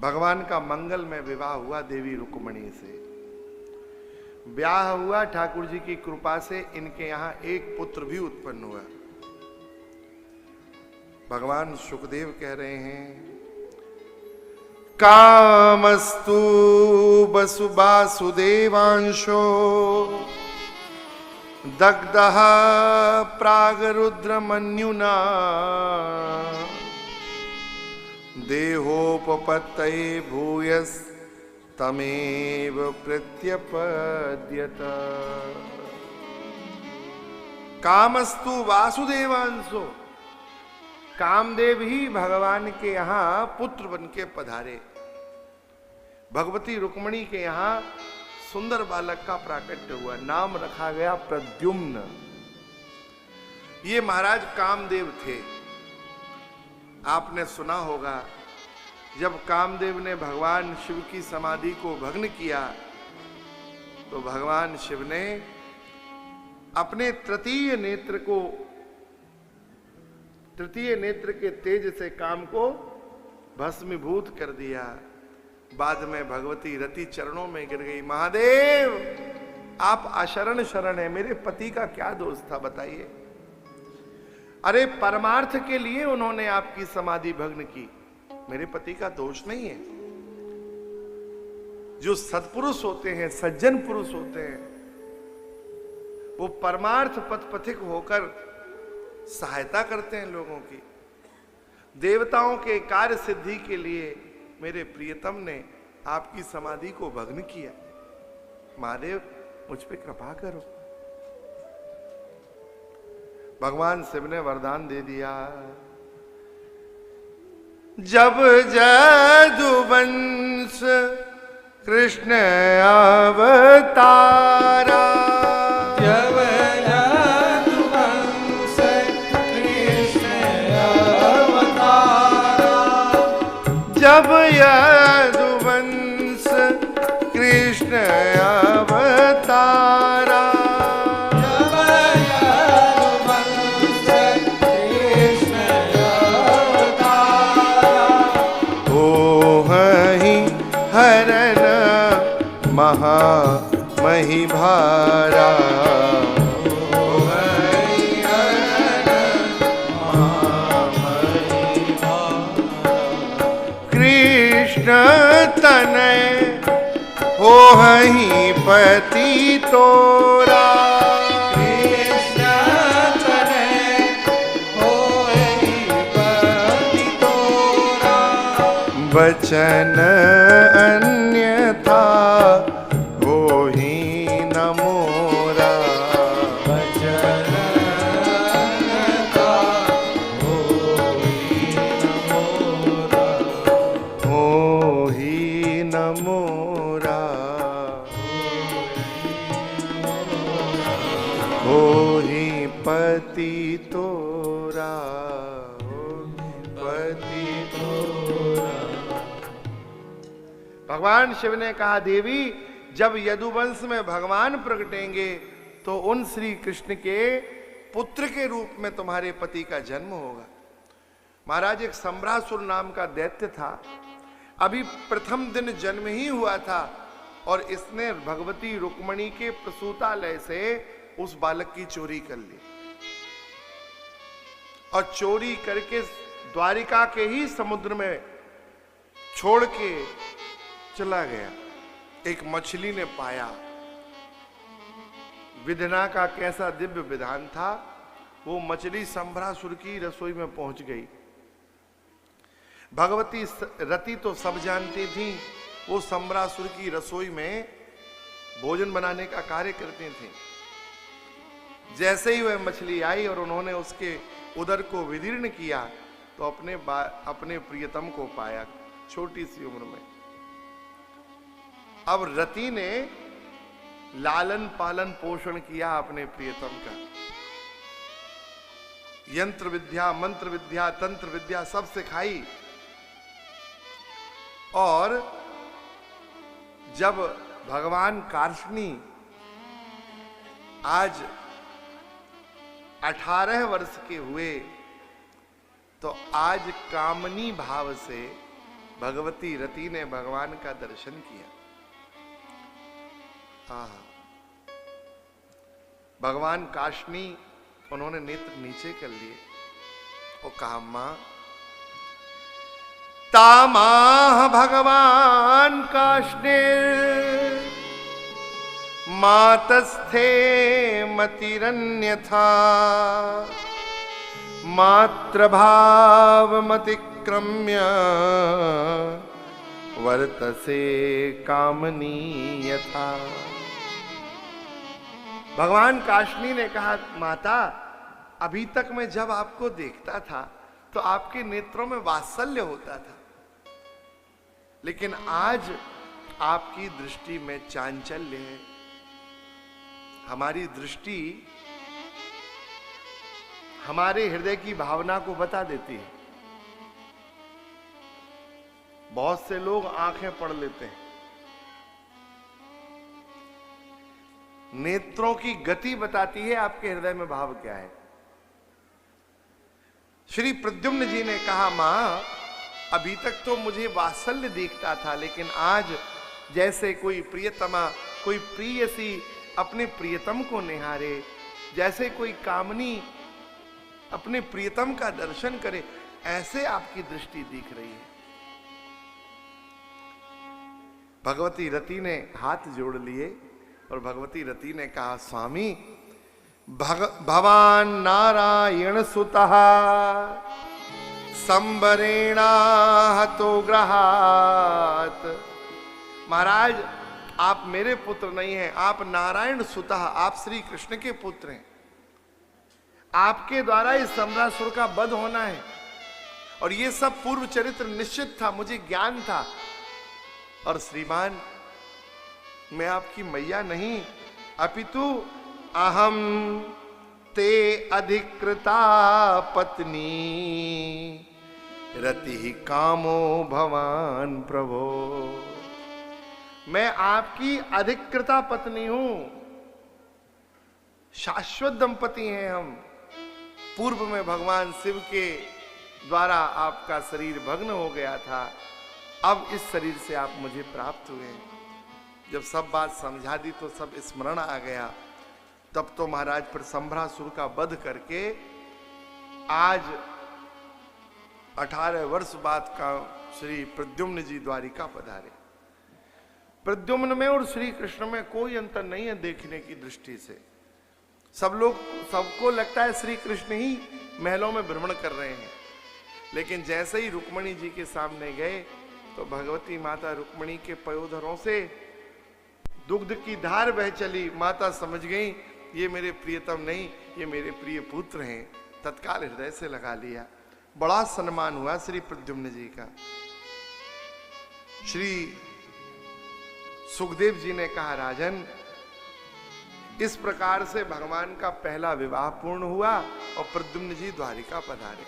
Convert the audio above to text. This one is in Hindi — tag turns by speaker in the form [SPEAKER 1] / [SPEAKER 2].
[SPEAKER 1] भगवान का मंगल में विवाह हुआ देवी रुक्मणी से। ब्याह हुआ, ठाकुर जी की कृपा से इनके यहां एक पुत्र भी उत्पन्न हुआ। भगवान सुखदेव कह रहे हैं, कामस्तु वसुवासुदेवांशो दग्धः प्रागरुद्रमन्युना देहोपपत्तये भूयस्तमेव प्रत्यपद्यत। कामस्तु वासुदेवांशो, कामदेव ही भगवान के यहां पुत्र बन के पधारे। भगवती रुक्मणी के यहां सुंदर बालक का प्राकट्य हुआ, नाम रखा गया प्रद्युम्न। ये महाराज कामदेव थे। आपने सुना होगा, जब कामदेव ने भगवान शिव की समाधि को भग्न किया तो भगवान शिव ने अपने तृतीय नेत्र के तेज से काम को भस्मीभूत कर दिया। बाद में भगवती रति चरणों में गिर गई, महादेव आप अशरण शरण है, मेरे पति का क्या दोष था बताइए। अरे परमार्थ के लिए उन्होंने आपकी समाधि भग्न की, मेरे पति का दोष नहीं है। जो सत्पुरुष होते हैं, सज्जन पुरुष होते हैं, वो परमार्थ पथ पथिक होकर सहायता करते हैं लोगों की। देवताओं के कार्य सिद्धि के लिए मेरे प्रियतम ने आपकी समाधि को भग्न किया। महादेव मुझ पे कृपा करो। भगवान शिव ने वरदान दे दिया, जब जदुवंश कृष्ण अवतारा,
[SPEAKER 2] जब जदुवंश कृष्ण अवतारा,
[SPEAKER 1] जब यदुवंश कृष्ण अवतारा, मही भारा, कृष्ण तनय हो हहीं पति तोरा,
[SPEAKER 2] कृष्ण तनय हो हहीं पति तोरा,
[SPEAKER 1] वचन अन्यथा भगवान शिव ने कहा, देवी जब यदुवंश में भगवान प्रगटेंगे तो उन श्री कृष्ण के पुत्र के रूप में तुम्हारे पति का जन्म होगा। महाराज, एक सम्रासुर नाम का दैत्य था। अभी प्रथम दिन जन्म ही हुआ था और इसने भगवती रुक्मणी के प्रसूतालय से उस बालक की चोरी कर ली और चोरी करके द्वारिका के ही समुद्र में छोड़ के चला गया। एक मछली ने पाया, विधना का कैसा दिव्य विधान था। वो मछली सम्भरासुर की रसोई में पहुंच गई। भगवती रति तो सब जानती थी, वो सम्भरासुर की रसोई में भोजन बनाने का कार्य करते थे। जैसे ही वह मछली आई और उन्होंने उसके उदर को विदीर्ण किया तो अपने प्रियतम को पाया छोटी सी उम्र में। अब रति ने लालन पालन पोषण किया अपने प्रियतम का। यंत्र विद्या, मंत्र विद्या, तंत्र विद्या सब सिखाई। और जब भगवान कार्ष्णी आज 18 वर्ष के हुए तो आज कामनी भाव से भगवती रति ने भगवान का दर्शन किया। भगवान काष्णी, उन्होंने नेत्र नीचे कर लिए और कहा, मां तामाह भगवान काष्णे मातस्थे मतिरन्यथा मातृभावमतिक्रम्य वर्तसे कामनी यथा। भगवान काष्णी ने कहा, माता अभी तक मैं जब आपको देखता था तो आपके नेत्रों में वात्सल्य होता था, लेकिन आज आपकी दृष्टि में चांचल्य है। हमारी दृष्टि हमारे हृदय की भावना को बता देती है। बहुत से लोग आंखें पढ़ लेते हैं, नेत्रों की गति बताती है आपके हृदय में भाव क्या है। श्री प्रद्युम्न जी ने कहा, मां अभी तक तो मुझे वात्सल्य दिखता था, लेकिन आज जैसे कोई प्रियतमा, कोई प्रियसी अपने प्रियतम को निहारे, जैसे कोई कामनी अपने प्रियतम का दर्शन करे, ऐसे आपकी दृष्टि दिख रही है। भगवती रति ने हाथ जोड़ लिए और भगवती रति ने कहा, स्वामी भगवान नारायण सुतः संबरेणा हतो ग्रहात। महाराज आप मेरे पुत्र नहीं हैं, आप नारायण सुतः, आप श्री कृष्ण के पुत्र हैं। आपके द्वारा इस सम्रासुर का वध होना है, और ये सब पूर्व चरित्र निश्चित था, मुझे ज्ञान था। और श्रीमान मैं आपकी मैया नहीं, अपितु अहम ते अधिकृता पत्नी रति कामो भवान प्रभो। मैं आपकी अधिकृता पत्नी हूं, शाश्वत दंपति हैं हम। पूर्व में भगवान शिव के द्वारा आपका शरीर भग्न हो गया था, अब इस शरीर से आप मुझे प्राप्त हुए। जब सब बात समझा दी तो सब स्मरण आ गया। तब तो महाराज फिर सम्भ्रासुर का वध करके आज 18 वर्ष बाद का श्री प्रद्युम्न जी द्वारिका पधारे। प्रद्युम्न में और श्री कृष्ण में कोई अंतर नहीं है देखने की दृष्टि से। सबको लगता है श्री कृष्ण ही महलों में भ्रमण कर रहे हैं, लेकिन जैसे ही रुक्मणी जी के सामने गए तो भगवती माता रुक्मणी के पयोधरों से दुग्ध की धार बह चली। माता समझ गई ये मेरे प्रियतम नहीं, ये मेरे प्रिय पुत्र हैं। तत्काल हृदय से लगा लिया। बड़ा सम्मान हुआ श्री प्रद्युम्न जी का। श्री सुखदेव जी ने कहा, राजन इस प्रकार से भगवान का पहला विवाह पूर्ण हुआ और प्रद्युम्न जी द्वारिका पधारे।